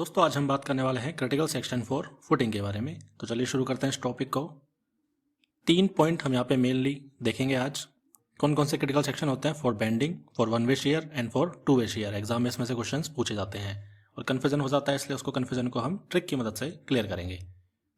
दोस्तों आज हम बात करने वाले हैं क्रिटिकल सेक्शन फॉर फुटिंग के बारे में। तो चलिए शुरू करते हैं इस टॉपिक को। 3 पॉइंट हम यहाँ पे मेनली देखेंगे आज। कौन कौन से क्रिटिकल सेक्शन होते हैं for bending, for one way share and for two way share. Exam में इसमें से क्वेश्चंस पूछे जाते हैं और कन्फ्यूजन हो जाता है, इसलिए उसको कन्फ्यूजन को हम ट्रिक की मदद से क्लियर करेंगे।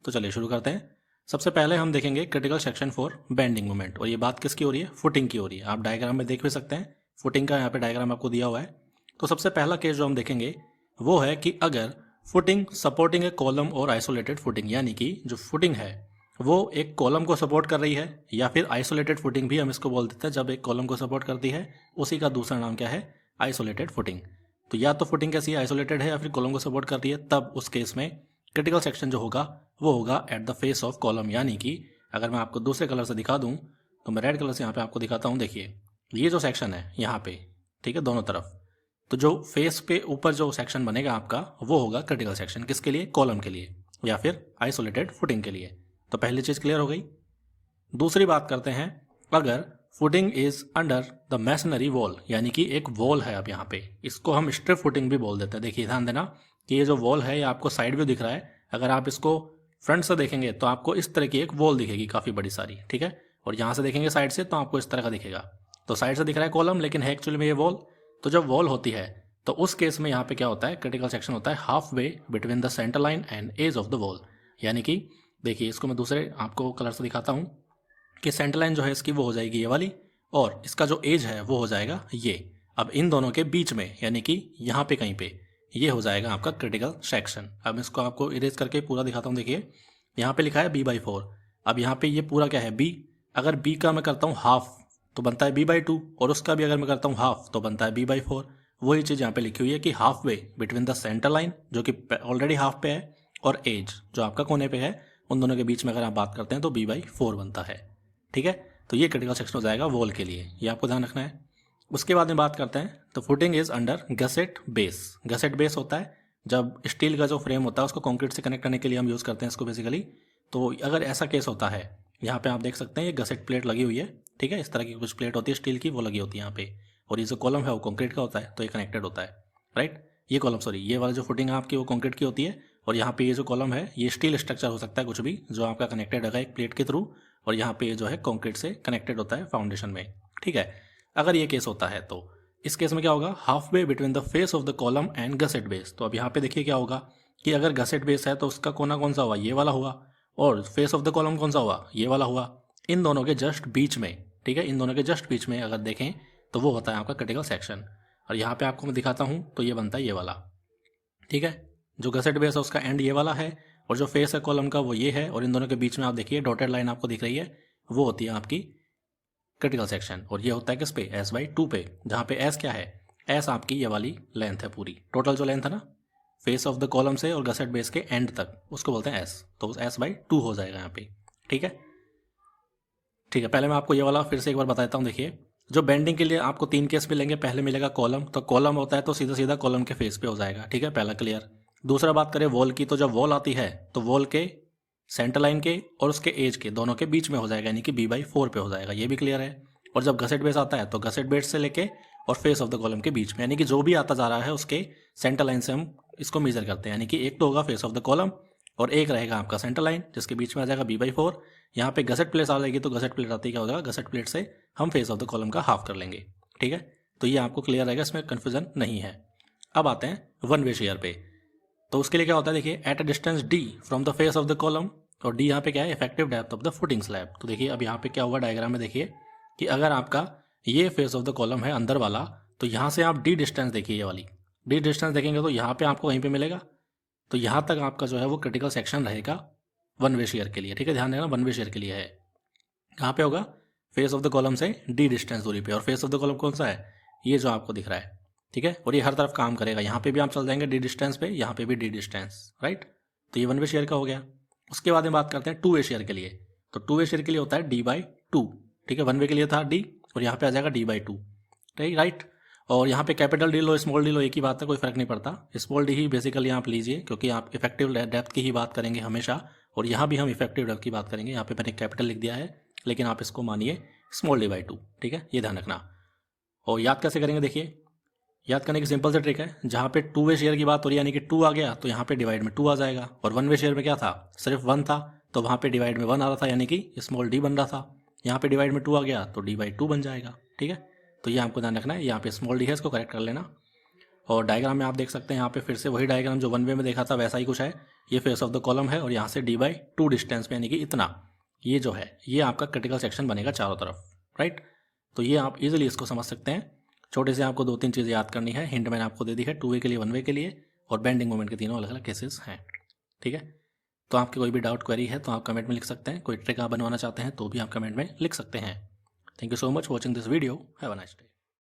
तो चलिए शुरू करते हैं। सबसे पहले हम देखेंगे critical section for bending movement. और ये बात किसकी हो रही है? फुटिंग की हो रही है। आप डायग्राम में देख भी सकते हैं, फुटिंग का यहाँ पे डायग्राम आपको दिया हुआ है। तो सबसे पहला केस जो हम देखेंगे वो है कि अगर फुटिंग सपोर्टिंग ए कॉलम और आइसोलेटेड फुटिंग, यानी कि जो फुटिंग है वो एक कॉलम को सपोर्ट कर रही है, या फिर आइसोलेटेड फुटिंग भी हम इसको बोल देते हैं। जब एक कॉलम को सपोर्ट करती है उसी का दूसरा नाम क्या है? Isolated footing. तो या तो फुटिंग कैसी है? आइसोलेटेड है, या फिर कॉलम को सपोर्ट कर रही है। तब उस केस में क्रिटिकल सेक्शन जो होगा वो होगा at the face of column. यानी कि अगर मैं आपको दूसरे कलर से दिखा दूं तो मैं रेड कलर से यहाँ पे आपको दिखाता हूँ। देखिए ये जो सेक्शन है यहाँ पे, ठीक है, दोनों तरफ, तो जो फेस पे ऊपर जो सेक्शन बनेगा आपका वो होगा क्रिटिकल सेक्शन। किसके लिए? कॉलम के लिए या फिर आइसोलेटेड फुटिंग के लिए। तो पहली चीज क्लियर हो गई। दूसरी बात करते हैं, अगर footing is under the masonry wall, यानी कि एक वॉल है अब यहाँ पे, इसको हम स्ट्रिप फुटिंग भी बोल देते हैं। देखिए ध्यान देना कि ये जो वॉल है ये आपको साइड व्यू दिख रहा है। अगर आप इसको फ्रंट से देखेंगे तो आपको इस तरह की एक वॉल दिखेगी काफी बड़ी सारी, ठीक है, और यहाँ से देखेंगे साइड से तो आपको इस तरह का दिखेगा। तो साइड से दिख रहा है कॉलम, लेकिन है एक्चुअली में ये वॉल। तो जब वॉल होती है तो उस केस में यहाँ पे क्या होता है? क्रिटिकल सेक्शन होता है half way between the centre line and edge of the wall. यानी कि देखिए इसको मैं दूसरे आपको कलर से दिखाता हूँ कि सेंटर लाइन जो है इसकी वो हो जाएगी ये वाली, और इसका जो एज है वो हो जाएगा ये। अब इन दोनों के बीच में यानी कि यहाँ पे कहीं पे ये हो जाएगा आपका क्रिटिकल सेक्शन। अब इसको आपको इरेज करके पूरा दिखाता हूँ। देखिए यहाँ पे लिखा है b/4। अब यहाँ पे ये पूरा क्या है? b। अगर b का मैं करता हूँ हाफ तो बनता है b/2, और उसका भी अगर मैं करता हूँ हाफ तो बनता है b/4। वही चीज़ यहाँ पे लिखी हुई है कि half way between the centre line जो कि ऑलरेडी हाफ पे है, और एज जो आपका कोने पे है, उन दोनों के बीच में अगर आप बात करते हैं तो b/4 बनता है, ठीक है। तो ये क्रिटिकल सेक्शन हो जाएगा वॉल के लिए, ये आपको ध्यान रखना है। उसके बाद में बात करते हैं तो footing is under gusset base. Gusset base होता है जब स्टील का जो फ्रेम होता है उसको कंक्रीट से कनेक्ट करने के लिए हम यूज़ करते हैं इसको बेसिकली। तो अगर ऐसा केस होता है, यहाँ पे आप देख सकते हैं ये गसेट प्लेट लगी हुई है, ठीक है, इस तरह की कुछ प्लेट होती है स्टील की, वो लगी होती है यहाँ पे, और ये जो कॉलम है वो कंक्रीट का होता है, तो ये कनेक्टेड होता है, राइट। ये कॉलम सॉरी ये वाला जो फुटिंग है आपकी वो कंक्रीट की होती है, और यहाँ पे ये जो कॉलम है ये स्टील स्ट्रक्चर हो सकता है कुछ भी जो आपका कनेक्टेड है एक प्लेट के थ्रू, और यहाँ पे ये जो है कंक्रीट से कनेक्टेड होता है फाउंडेशन में, ठीक है। अगर ये केस होता है तो इस केस में क्या होगा? Half way between the face of the column and gusset base. तो अब यहाँ पे देखिए क्या होगा कि अगर गसेट बेस है तो उसका कोना कौन सा हुआ? ये वाला हुआ, और फेस ऑफ द कॉलम कौन सा हुआ? ये वाला हुआ। इन दोनों के जस्ट बीच में, ठीक है, इन दोनों के जस्ट बीच में अगर देखें तो वो होता है आपका क्रिटिकल सेक्शन। और यहाँ पे आपको मैं दिखाता हूँ तो ये बनता है ये वाला, ठीक है। जो गसेट बेस है उसका एंड ये वाला है, और जो फेस है कॉलम का वो ये है, और इन दोनों के बीच में आप देखिए डॉटेड लाइन आपको दिख रही है, वो होती है आपकी क्रिटिकल सेक्शन। और ये होता है किस पे? S/2 पे, जहाँ पे S क्या है? S आपकी ये वाली लेंथ है पूरी, टोटल जो लेंथ है ना फेस ऑफ द कॉलम से और गसेट बेस के एंड तक, उसको बोलते हैं S। तो S/2 हो जाएगा यहाँ पे, ठीक है। ठीक है, पहले मैं आपको ये वाला फिर से एक बार बताता हूँ। देखिए जो बेंडिंग के लिए आपको 3 केस मिलेंगे। पहले मिलेगा कॉलम, तो कॉलम होता है तो सीधा सीधा कॉलम के फेस पे हो जाएगा, ठीक है, पहला क्लियर। दूसरा बात करें वॉल की, तो जब वॉल आती है तो वॉल के सेंटर लाइन के और उसके एज के दोनों के बीच में हो जाएगा, यानी कि b/4 पे हो जाएगा, ये भी क्लियर है। और जब गसेट बेस आता है तो गसेट बेस से लेके और फेस ऑफ द कॉलम के बीच में, यानी कि जो भी आता जा रहा है उसके सेंटर लाइन से हम इसको मेजर करते हैं। यानी कि एक तो होगा फेस ऑफ द कॉलम और एक रहेगा आपका सेंटर लाइन जिसके बीच में आ जाएगा b/4। यहाँ पे गसेट प्लेट आ जाएगी तो गसेट प्लेट आती क्या हो जाएगा? गसेट प्लेट से हम फेस ऑफ द कॉलम का हाफ कर लेंगे, ठीक है। तो ये आपको क्लियर रहेगा, इसमें कन्फ्यूजन नहीं है। अब आते हैं वन वे शेयर पे। तो उसके लिए क्या होता है? देखिए at a distance d from the face of the column, और d यहाँ पे क्या है? Effective depth of the footing slab. तो देखिए अब यहाँ पे क्या हुआ डायग्राम में, देखिए कि अगर आपका ये फेस ऑफ द कॉलम है अंदर वाला, तो यहाँ से आप d डिस्टेंस देखिए, ये वाली d डिस्टेंस देखेंगे तो यहाँ पे आपको कहीं पे मिलेगा, तो यहाँ तक आपका जो है वो क्रिटिकल सेक्शन रहेगा वन वे शेयर के लिए, ठीक है, ध्यान देना वन वे शेयर के लिए है। कहाँ पे होगा? फेस ऑफ द कॉलम से d डिस्टेंस दूरी पे, और फेस ऑफ द कॉलम कौन सा है? ये जो आपको दिख रहा है, ठीक है, और ये हर तरफ काम करेगा। यहाँ पे भी आप चल जाएंगे d डिस्टेंस पे, यहाँ पे भी d डिस्टेंस, राइट। तो ये वन वे शेयर का हो गया। उसके बाद में बात करते हैं टू वे शेयर के लिए। तो टू वे शेयर के लिए होता है d/2, ठीक है, वन वे के लिए था d, और यहाँ पे आ जाएगा d/2, राइट। और यहाँ पे कैपिटल डी लो स्मॉल डी लो एक ही बात है, कोई फर्क नहीं पड़ता। स्मॉल डी ही बेसिकली आप लीजिए क्योंकि आप इफेक्टिव डेप्थ की ही बात करेंगे हमेशा, और यहाँ भी हम इफेक्टिव डेप्थ की बात करेंगे। यहाँ पे मैंने कैपिटल लिख दिया है, लेकिन आप इसको मानिए स्मॉल d/2, ठीक है, ये ध्यान रखना। और याद कैसे करेंगे? देखिए याद करने की सिंपल सी ट्रिक है, जहाँ पे टू वे शेयर की बात हो रही है यानी कि 2 आ गया तो यहाँ पे डिवाइड में 2 आ जाएगा, और वन वे शेयर में क्या था, सिर्फ 1 था तो वहाँ पे डिवाइड में 1 आ रहा था यानी कि स्मॉल डी बन रहा था। यहाँ पे डिवाइड में 2 आ गया तो डी/2 बन जाएगा। ठीक है, तो ये आपको ध्यान रखना है, यहाँ पे स्मॉल डी है, इसको करेक्ट कर लेना। और डायग्राम में आप देख सकते हैं यहाँ पे फिर से वही डायग्राम जो वन वे में देखा था वैसा ही कुछ है। ये फेस ऑफ द कॉलम है और यहाँ से डी/2 डिस्टेंस पे यानी कि इतना, ये जो है ये आपका क्रिटिकल सेक्शन बनेगा चारों तरफ, राइट। तो ये आप इजीली इसको समझ सकते हैं। छोटे से आपको 2-3 चीज़ें याद करनी है, हिंट मैंने आपको दे दी है, 2 वे के लिए, 1 वे के लिए, और बेंडिंग मोमेंट के तीनों अलग अलग केसेस हैं। ठीक है, तो आपके कोई भी डाउट क्वेरी है तो आप कमेंट में लिख सकते हैं, कोई ट्रिक आप बनवाना चाहते हैं तो भी आप कमेंट में लिख सकते हैं। Thank you so much watching this video, have a nice day.